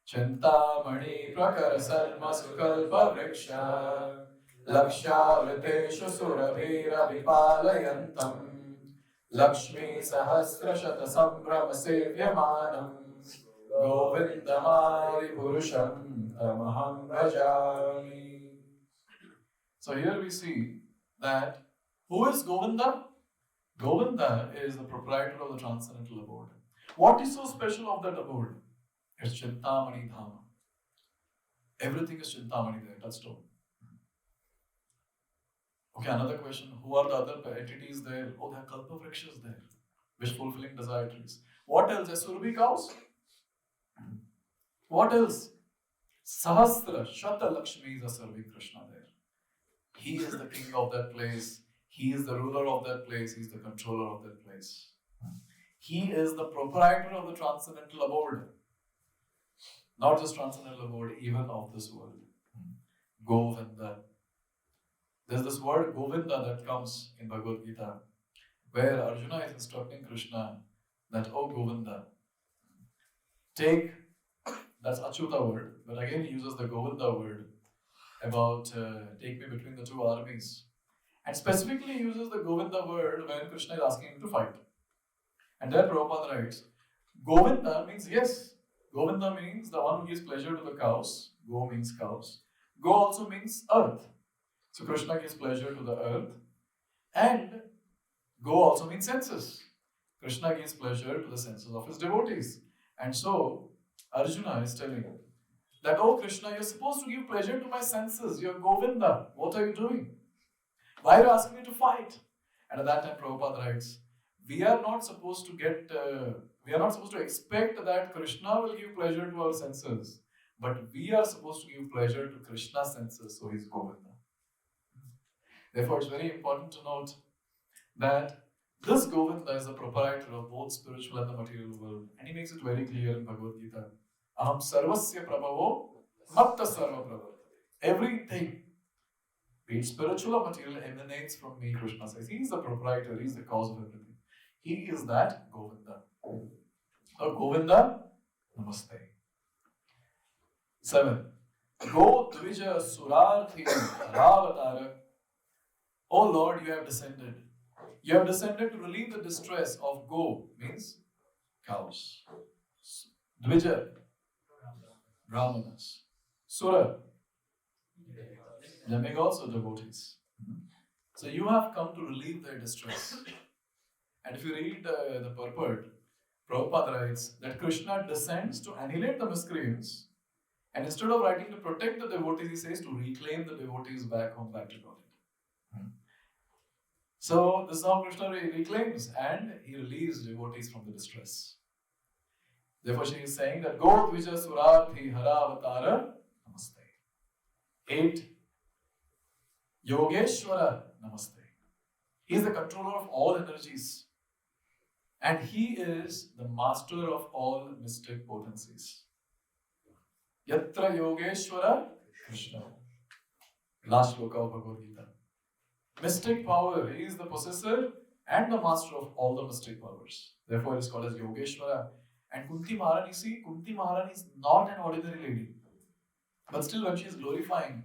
Chintamani prakara salma sukalpa vriksha lakshavriteshu surabhira vipalayantam Lakshmi sahasrashata sambrama sevyamanam Govindamari purusham tamaham bhajami. So here we see that who is Govinda? Govinda is the proprietor of the transcendental abode. What is so special of that abode? It's Chintamani Dhama. Everything is Chintamani there, touchstone. Okay, another question. Who are the other entities there? Oh, there are Kalpa Vrikshas there. Wish-fulfilling desire trees. What else? There are Surabhi cows. What else? Sahasra, Shata Lakshmis are serving Krishna there. He is the king of that place. He is the ruler of that place. He is the controller of that place. He is the proprietor of the transcendental abode. Not just transcendental abode, even of this world. Govinda. There's this word Govinda that comes in Bhagavad-gita, where Arjuna is instructing Krishna that, oh Govinda, take, that's Achyuta word, but again he uses the Govinda word about take me between the two armies. And specifically uses the Govinda word when Krishna is asking him to fight. And there Prabhupada writes, Govinda means yes. Govinda means the one who gives pleasure to the cows. Go means cows. Go also means earth. So Krishna gives pleasure to the earth. And go also means senses. Krishna gives pleasure to the senses of his devotees. And so Arjuna is telling that, oh Krishna, you're supposed to give pleasure to my senses. You're Govinda. What are you doing? Why are you asking me to fight? And at that time Prabhupada writes, we are not supposed to expect that Krishna will give pleasure to our senses, but we are supposed to give pleasure to Krishna's senses, so he is Govinda. Therefore, it's very important to note that this Govinda is the proprietor of both spiritual and the material world, and he makes it very clear in Bhagavad-gita. Aham sarvasya prabhavo matta sarva prabhavati. Everything, be it spiritual or material, emanates from me, Krishna says. He is the proprietor, he is the cause of everything. He is that Govinda. So Govinda, namaste. 7. Go Dvija Surarthi Ravatara. O Lord, you have descended. You have descended to relieve the distress of Go, means cows. Dvija, Brahmanas. Sura, demigods or devotees. So you have come to relieve their distress. And if you read the purport, Prabhupada writes that Krishna descends to annihilate the miscreants, and instead of writing to protect the devotees, he says to reclaim the devotees back home, back to God. So this is how Krishna reclaims, and he relieves devotees from the distress. Therefore, she is saying that Go Dvija Surarthi Haravatara Namaste. 8. Yogeshwara Namaste. He is the controller of all energies. And he is the master of all mystic potencies. Yatra Yogeshwara Krishna. Last sloka of Bhagavad-gita. Mystic power, he is the possessor and the master of all the mystic powers. Therefore, it is called as Yogeshwara. And Kunti Maharani, see, Kunti Maharani is not an ordinary lady. But still, when she is glorifying,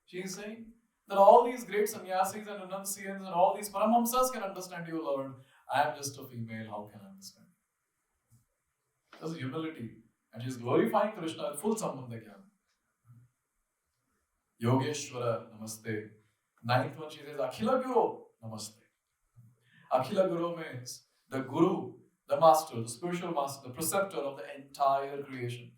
she is saying that all these great sannyasis and renunciants and all these Paramahamsas can understand you, Lord. I am just a female, how can I understand? That's humility. And she is glorifying Krishna with full Sambandha Jnana. Yogeshwara Namaste. 9th one, she says, Akhila Guru Namaste. Akhila Guru means the Guru, the master, the spiritual master, the preceptor of the entire creation.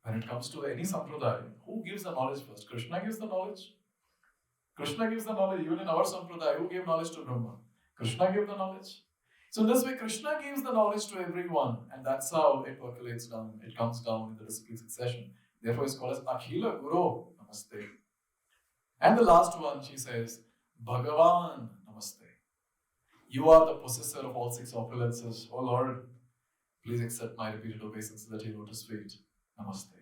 When it comes to any sampradaya, who gives the knowledge first? Krishna gives the knowledge. Krishna gives the knowledge. Even in our sampradaya, who gave knowledge to Brahma? Krishna gave the knowledge. So in this way, Krishna gives the knowledge to everyone, and that's how it percolates down. It comes down in the discipline succession. Therefore, it's called as Akhila Guru Namaste. And the last one, she says, Bhagavan Namaste. You are the possessor of all 6 opulences. O Lord, please accept my repeated obeisances at your lotus feet. Namaste.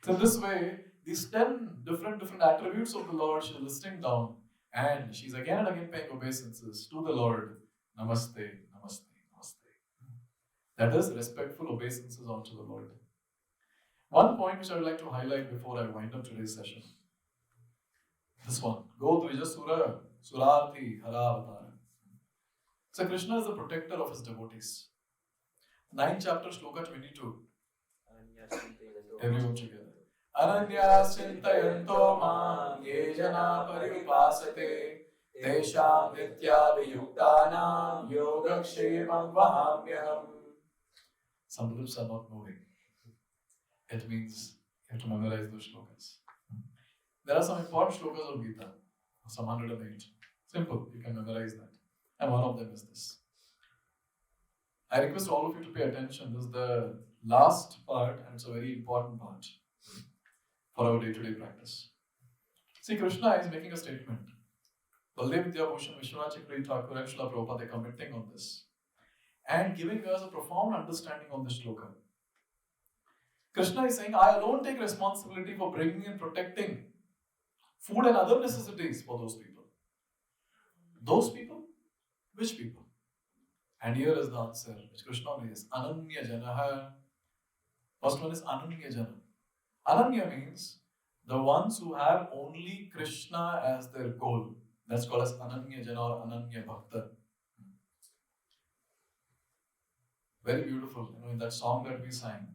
So in this way, These 10 different attributes of the Lord she's listing down, and she's again and again paying obeisances to the Lord. Namaste, namaste, namaste. That is respectful obeisances unto the Lord. One point which I would like to highlight before I wind up today's session. This one. Go Dvija Sura, Surarthi, Haravatara. So Krishna is the protector of his devotees. 9th chapter, Shloka 22. Everyone together. Ananyas chintayanto mam ye jana paripasate tesham nityabhiyuktanam yogakshemam vahamyaham. Some lips are not moving. It means you have to memorize those shlokas. There are some important shlokas of Gita, some 108. Simple, you can memorize that. And one of them is this. I request all of you to pay attention. This is the last part, and it's a very important part for our day-to-day practice. See, Krishna is making a statement. Baldev Vidyabhushan, Vishwanath Chakravarti Thakur, and Srila Prabhupada are commenting on this and giving us a profound understanding on this shloka. Krishna is saying, I alone take responsibility for bringing and protecting food and other necessities for those people. Those people? Which people? And here is the answer, which Krishna says, Ananya Janaha. First one is Ananya Jana. Ananya means the ones who have only Krishna as their goal. That's called as Ananya Jana or Ananya Bhakta. Very beautiful. In that song that we sang,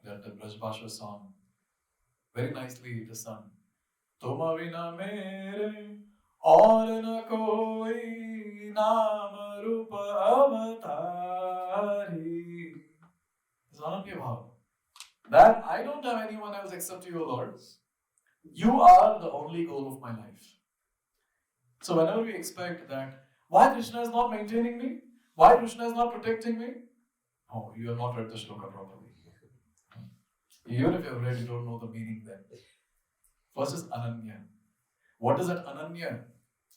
that the Braj Bhasha song, very nicely it is sung. Tuma vina mere aur na koi naam rupa avatari. It's Ananya Bhava. That I don't have anyone else except you, Lord. You are the only goal of my life. So whenever we expect that, why Krishna is not maintaining me? Why Krishna is not protecting me? Oh, you have not read the shloka properly. Even if you have read, you don't know the meaning then. First is Ananya. What is that Ananya?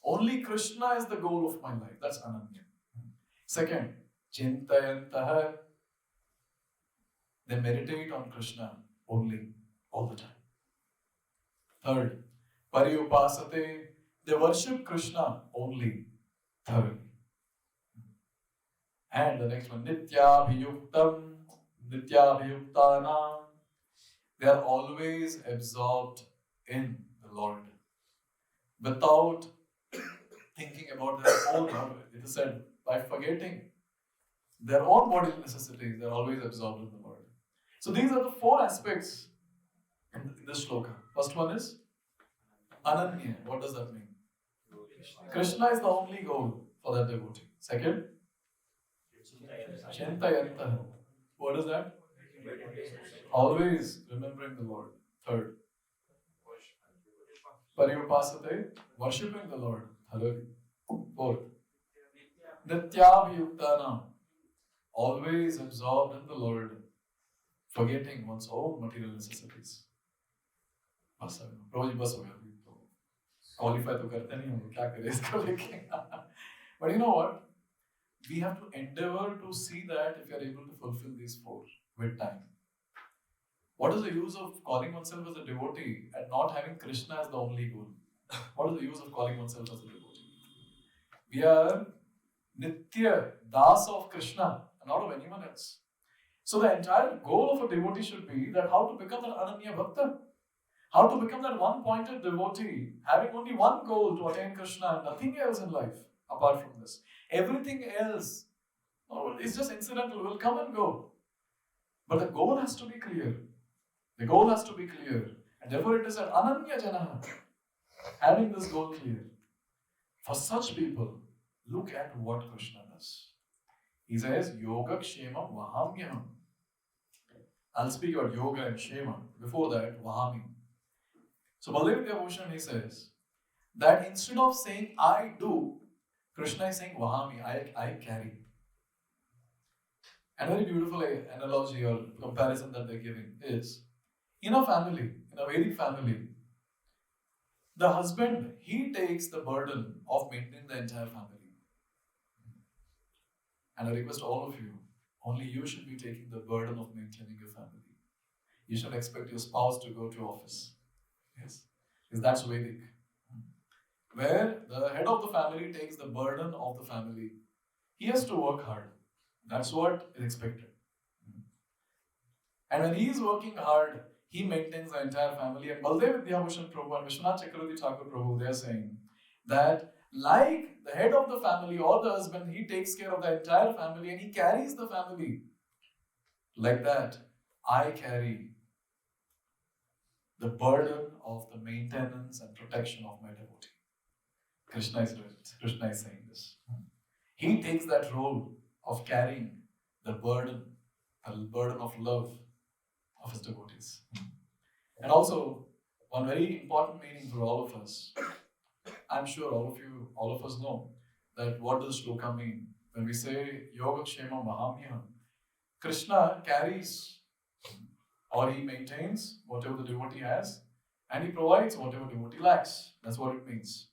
Only Krishna is the goal of my life. That's Ananya. Second, Chintayantaha. They meditate on Krishna only, all the time. Third, Pariyupasate. They worship Krishna only, thoroughly. And the next one, Nityabhiyuktam, Nityabhiyuktanam. They are always absorbed in the Lord. Without thinking about their own, it is said, by forgetting their own bodily necessities, they are always absorbed in the Lord. So these are the 4 aspects in this shloka. First one is Ananya. What does that mean? Krishna is the only goal for that devotee. Second, Chintayanta. What is that? Always remembering the Lord. Third, Pariyupasate, worshipping the Lord. Fourth, Nityabhiyuktana, always absorbed in the Lord, forgetting one's own material necessities. Qualify to karte nahi hum, kya kare isko leke. But you know what? We have to endeavor to see that if you are able to fulfill these 4 with time. What is the use of calling oneself as a devotee and not having Krishna as the only goal? What is the use of calling oneself as a devotee? We are Nitya Das of Krishna and not of anyone else. So the entire goal of a devotee should be that how to become that Ananya Bhakta. How to become that one-pointed devotee, having only one goal to attain Krishna and nothing else in life apart from this. Everything else is just incidental, will come and go. But the goal has to be clear. The goal has to be clear. And therefore it is an Ananya Jana, having this goal clear. For such people, look at what Krishna does. He says, Yoga Kshemam Vahamyaham. I'll speak about yoga and Shema. Before that, Vahami. So Baldev Vidyabhushan, he says that instead of saying I do, Krishna is saying Vahami, I carry. A very beautiful analogy or comparison that they're giving is, in a family, in a Vedic family, the husband, he takes the burden of maintaining the entire family. And I request all of you, only you should be taking the burden of maintaining your family. you should expect your spouse to go to office. Yes, because that's Vedic. Where the head of the family takes the burden of the family. He has to work hard. That's what is expected. And when he is working hard, he maintains the entire family. And Baldev Vidyabhushan Prabhu and Vishwanath Chakravarti Thakur Prabhu, they are saying that like the head of the family or the husband, he takes care of the entire family and he carries the family. Like that, I carry the burden of the maintenance and protection of my devotee. Krishna is saying this. He takes that role of carrying the burden of love of his devotees. And also, one very important meaning for all of us. I'm sure all of us know that what does shloka mean? When we say Yoga Kshema Mahamya, Krishna carries or he maintains whatever the devotee has and he provides whatever devotee lacks. That's what it means.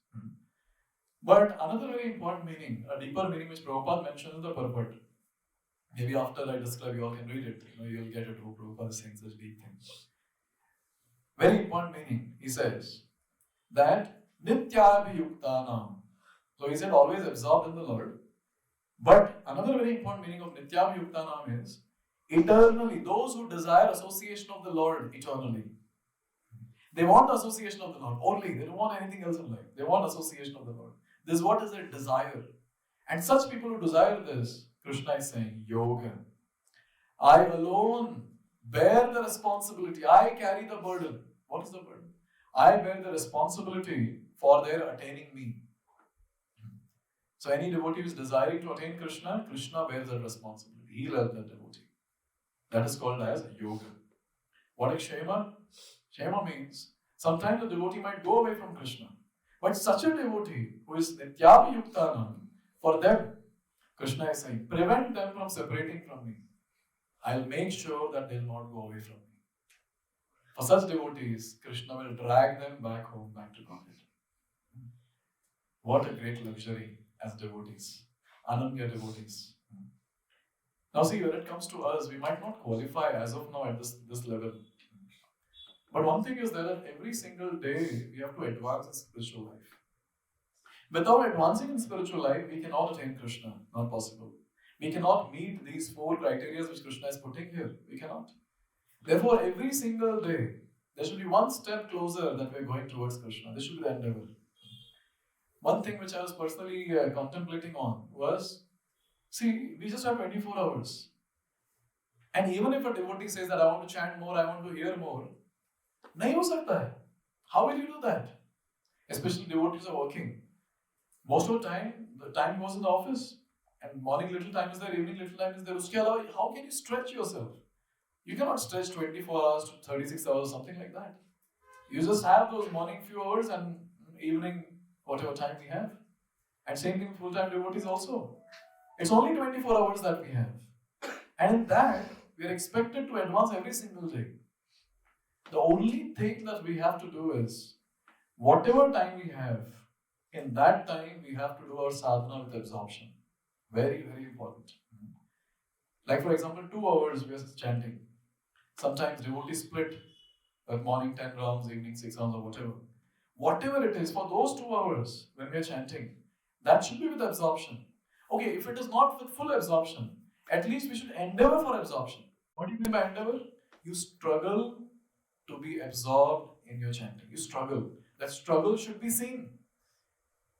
But another very important meaning, a deeper meaning which Prabhupada mentions in the purport. Maybe after I describe, you all can read it. You'll get it who Prabhupada is saying such deep things. Very important meaning. He says that Nityabhiyuktanam. So he said always absorbed in the Lord. But another very important meaning of Nityabhiyuktanam is eternally, those who desire association of the Lord eternally. They want association of the Lord only. They don't want anything else in life. They want association of the Lord. This is what is their desire. And such people who desire this, Krishna is saying, yoga. I alone bear the responsibility. I carry the burden. What is the burden? I bear the responsibility for their attaining me. So any devotee who is desiring to attain Krishna, Krishna bears that responsibility. He'll help that devotee. That is called as yoga. What is Shema? Shema means sometimes the devotee might go away from Krishna. But such a devotee who is Nityabhiyuktanam, for them, Krishna is saying, prevent them from separating from me. I'll make sure that they'll not go away from me. For such devotees, Krishna will drag them back home, back to Godhead. What a great luxury as devotees, Ananya devotees. Now see, when it comes to us, we might not qualify as of now at this level. But one thing is that every single day we have to advance in spiritual life. Without advancing in spiritual life, we cannot attain Krishna. Not possible. We cannot meet these 4 criteria which Krishna is putting here. We cannot. Therefore, every single day, there should be one step closer that we are going towards Krishna. This should be the endeavor. One thing which I was personally contemplating on was, see, we just have 24 hours. And even if a devotee says that I want to chant more, I want to hear more, nahi ho sakta hai. How will you do that? Especially devotees are working. Most of the time goes in the office. And morning little time is there, evening little time is there. Uske alawa, how can you stretch yourself? You cannot stretch 24 hours to 36 hours, something like that. You just have those morning few hours and evening whatever time we have. And same thing full-time devotees also. It's only 24 hours that we have. And in that, we are expected to advance every single day. The only thing that we have to do is, whatever time we have, in that time we have to do our sadhana with absorption. Very, very important. Like for example, 2 hours we are chanting. Sometimes devotees split morning 10 rounds, evening 6 rounds or whatever. Whatever it is, for those 2 hours when we are chanting, that should be with absorption. Okay, if it is not with full absorption, at least we should endeavor for absorption. What do you mean by endeavor? You struggle to be absorbed in your chanting. You struggle. That struggle should be seen.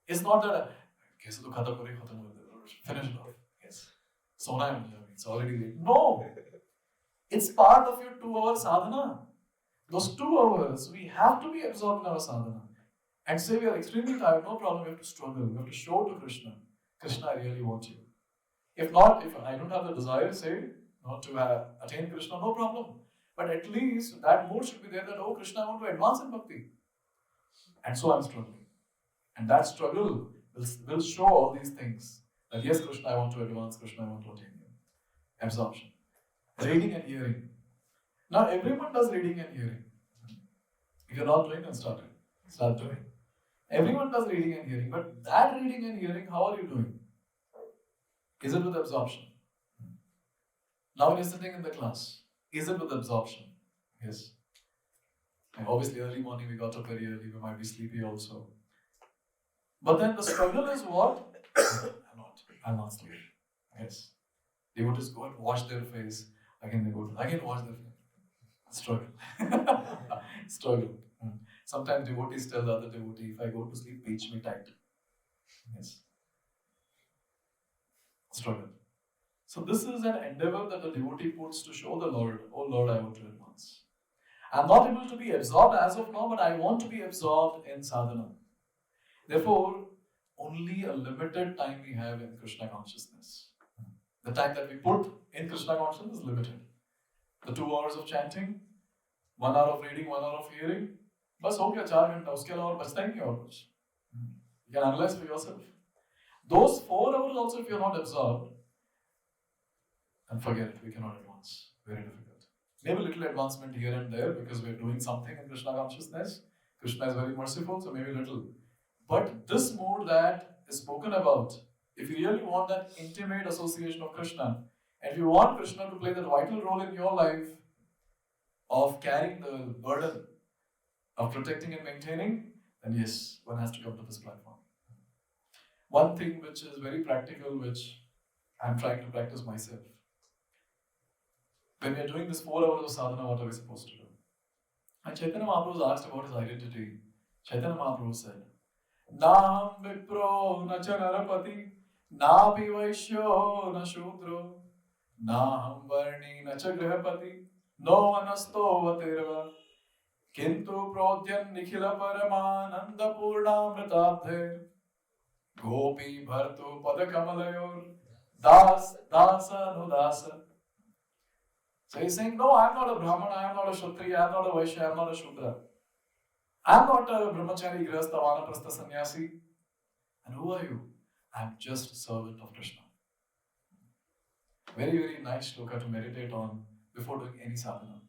It's not that finish it off. Yes. It's already late. No! It's part of your 2-hour sadhana. Those 2 hours, we have to be absorbed in our sadhana. And say we are extremely tired, no problem, we have to struggle. We have to show to Krishna, Krishna, I really want you. If not, if I don't have the desire, say, not to attain Krishna, no problem. But at least that mood should be there that, oh Krishna, I want to advance in bhakti. And so I'm struggling. And that struggle will show all these things. That yes, Krishna, I want to advance, Krishna, I want to attain you. Absorption. Reading and hearing. Now everyone does reading and hearing. If you're not doing, then start doing. Everyone does reading and hearing, but that reading and hearing, how are you doing? Is it with absorption? Now when you're sitting in the class, is it with absorption? Yes. And obviously, early morning we got up very early, we might be sleepy also. But then the struggle is what? I'll not sleep. Yes. Devotees go and wash their face. Again, they go to again wash their face. Struggle. Struggle. Sometimes devotees tell the other devotee, if I go to sleep, pinch me tight. Yes. Struggle. So this is an endeavor that the devotee puts to show the Lord, oh Lord, I want to advance. I'm not able to be absorbed as of now, but I want to be absorbed in sadhana. Therefore, only a limited time we have in Krishna consciousness. The time that we put in Krishna consciousness is limited. The 2 hours of chanting, 1 hour of reading, 1 hour of hearing, बस हो गया 4 घंटा, उसके अलावा बचता ही नहीं और कुछ. You can analyze for yourself. Those 4 hours also, if you're not absorbed, and forget it, we cannot advance. Very difficult. Maybe a little advancement here and there because we're doing something in Krishna consciousness. Krishna is very merciful, so maybe little. But this mode that is spoken about, if you really want that intimate association of Krishna, and if you want Krishna to play that vital role in your life of carrying the burden of protecting and maintaining, then yes, one has to come to this platform. One thing which is very practical, which I'm trying to practice myself. When we're doing this 4 hours of sadhana, what are we supposed to do? And Chaitanya Mahaprabhu was asked about his identity. Chaitanya Mahaprabhu said, Nam Vipro na cha narapati, na pi vaishyo na shudro, na ham varni na cha grihapati, no anasto vaterva, kintu prodyan nikhila paramananda purnamritabdhe, gopi bhartu padakamalayur, das dasa nudasa. So he's saying, no, I'm not a Brahmana, I'm not a Kshatriya, I'm not a Vaishya, I'm not a Shudra. I'm not a Brahmachari, Grihastha, Vanaprastha, Sannyasi. And who are you? I'm just a servant of Krishna. Very, very nice shloka to meditate on before doing any sadhana.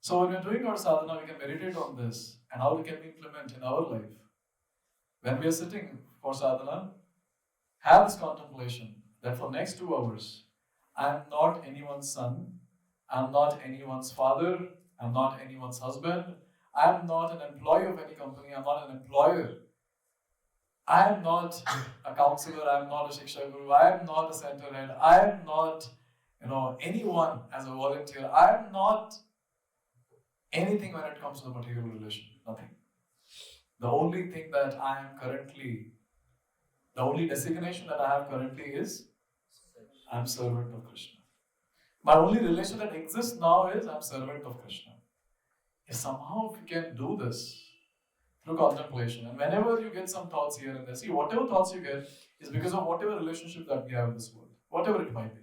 So when we're doing our sadhana, we can meditate on this and how we can implement in our life. When we are sitting for sadhana, have this contemplation that for next 2 hours, I'm not anyone's son, I'm not anyone's father, I'm not anyone's husband, I'm not an employee of any company, I'm not an employer. I'm not a counselor, I'm not a Shiksha Guru, I'm not a center head, I'm not anyone as a volunteer, I'm not anything when it comes to the material relation, nothing. The only thing that I am currently, the only designation that I have currently is I'm servant of Krishna. My only relation that exists now is I'm servant of Krishna. If somehow we can do this through contemplation, and whenever you get some thoughts here and there, see, whatever thoughts you get is because of whatever relationship that we have in this world, whatever it might be.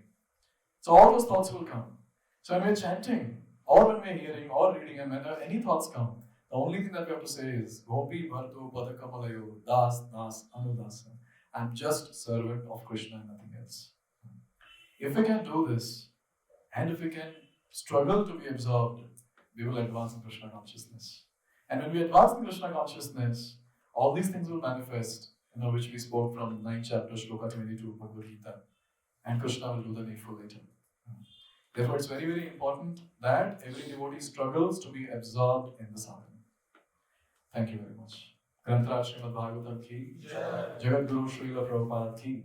So all those thoughts will come. So when we're chanting, or when we're hearing or reading, and whenever any thoughts come, the only thing that we have to say is Gopi Bhartu Padakamalayo Das Das Anudasa. I'm just servant of Krishna and nothing else. If we can do this, and if we can struggle to be absorbed, we will advance in Krishna consciousness. And when we advance in Krishna consciousness, all these things will manifest, which we spoke from 9th chapter, Shloka 22, Bhagavad-gita. And Krishna will do the needful later. Therefore, it's very, very important that every devotee struggles to be absorbed in the sadhana. Thank you very much. Grantaraj Srimad Bhagavatam ki, Jagat Guru Srila Prabhupada ki.